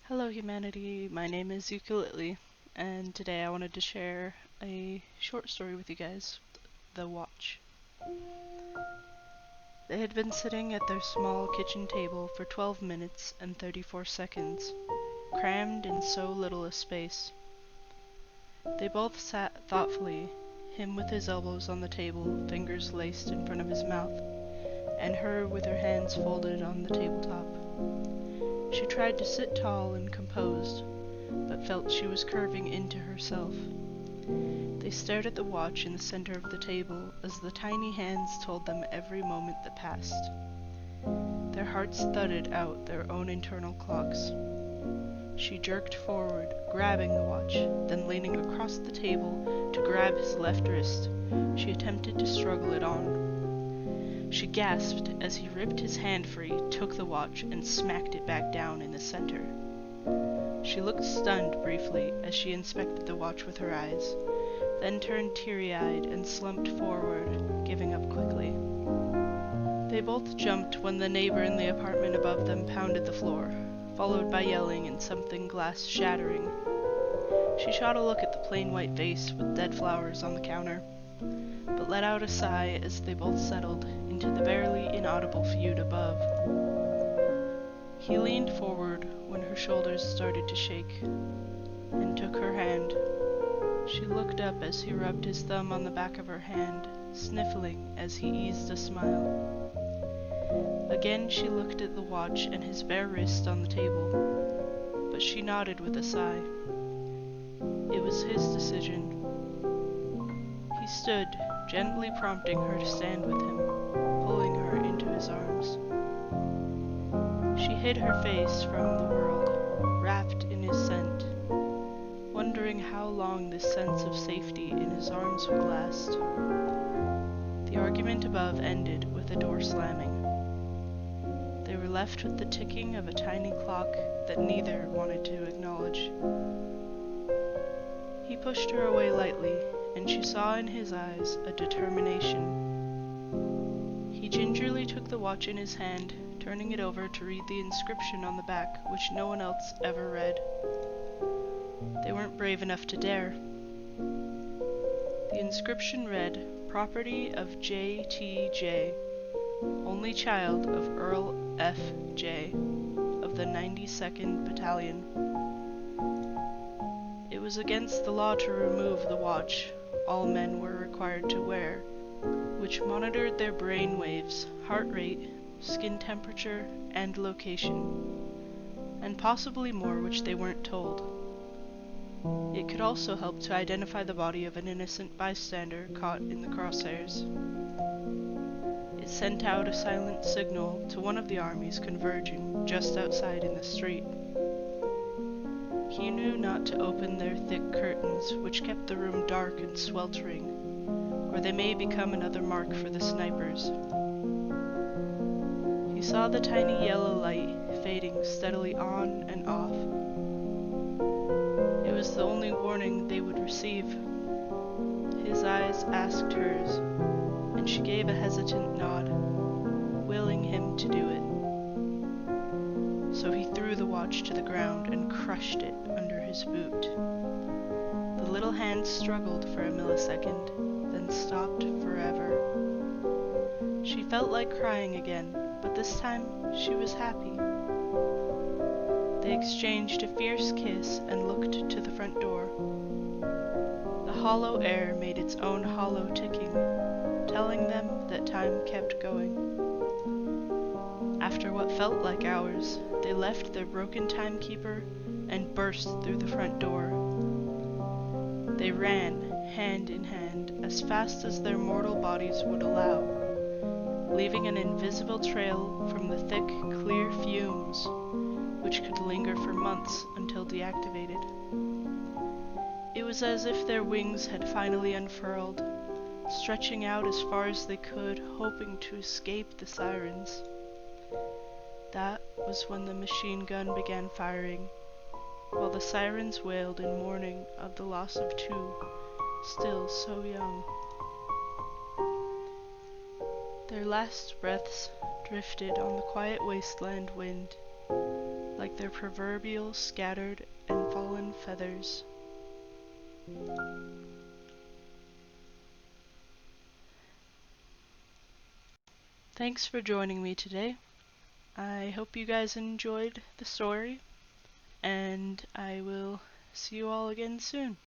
Hello humanity, my name is Ukulele, and today I wanted to share a short story with you guys, The Watch. They had been sitting at their small kitchen table for 12 minutes and 34 seconds, crammed in so little a space. They both sat thoughtfully, him with his elbows on the table, fingers laced in front of his mouth, and her with her hands folded on the tabletop. She tried to sit tall and composed, but felt she was curving into herself. They stared at the watch in the center of the table as the tiny hands told them every moment that passed. Their hearts thudded out their own internal clocks. She jerked forward, grabbing the watch, then leaning across the table to grab his left wrist, she attempted to struggle it on. She gasped as he ripped his hand free, took the watch, and smacked it back down in the center. She looked stunned briefly as she inspected the watch with her eyes, then turned teary-eyed and slumped forward, giving up quickly. They both jumped when the neighbor in the apartment above them pounded the floor, followed by yelling and something glass shattering. She shot a look at the plain white vase with dead flowers on the counter, but let out a sigh as they both settled into the barely inaudible feud above. He leaned forward when her shoulders started to shake, and took her hand. She looked up as he rubbed his thumb on the back of her hand, sniffling as he eased a smile. Again she looked at the watch and his bare wrist on the table, but she nodded with a sigh. It was his decision. He stood, gently prompting her to stand with him, pulling her into his arms. She hid her face from the world, wrapped in his scent, wondering how long this sense of safety in his arms would last. The argument above ended with a door slamming. They were left with the ticking of a tiny clock that neither wanted to acknowledge. He pushed her away lightly, and she saw in his eyes a determination. He gingerly took the watch in his hand, turning it over to read the inscription on the back, which no one else ever read. They weren't brave enough to dare. The inscription read, "Property of J.T.J., only child of Earl F.J. of the 92nd Battalion." It was against the law to remove the watch all men were required to wear, which monitored their brain waves, heart rate, skin temperature, and location, and possibly more which they weren't told. It could also help to identify the body of an innocent bystander caught in the crosshairs. It sent out a silent signal to one of the armies converging just outside in the street. He knew not to open their thick curtains, which kept the room dark and sweltering, or they may become another mark for the snipers. He saw the tiny yellow light fading steadily on and off. It was the only warning they would receive. His eyes asked hers, and she gave a hesitant nod, willing him to do it. So he threw the watch to the ground and crushed it under his boot. The little hand struggled for a millisecond, then stopped forever. She felt like crying again, but this time she was happy. They exchanged a fierce kiss and looked to the front door. The hollow air made its own hollow ticking, telling them that time kept going. After what felt like hours, they left their broken timekeeper and burst through the front door. They ran, hand in hand, as fast as their mortal bodies would allow, leaving an invisible trail from the thick, clear fumes, which could linger for months until deactivated. It was as if their wings had finally unfurled, stretching out as far as they could, hoping to escape the sirens. That was when the machine gun began firing, while the sirens wailed in mourning of the loss of two, still so young. Their last breaths drifted on the quiet wasteland wind, like their proverbial scattered and fallen feathers. Thanks for joining me today. I hope you guys enjoyed the story, and I will see you all again soon.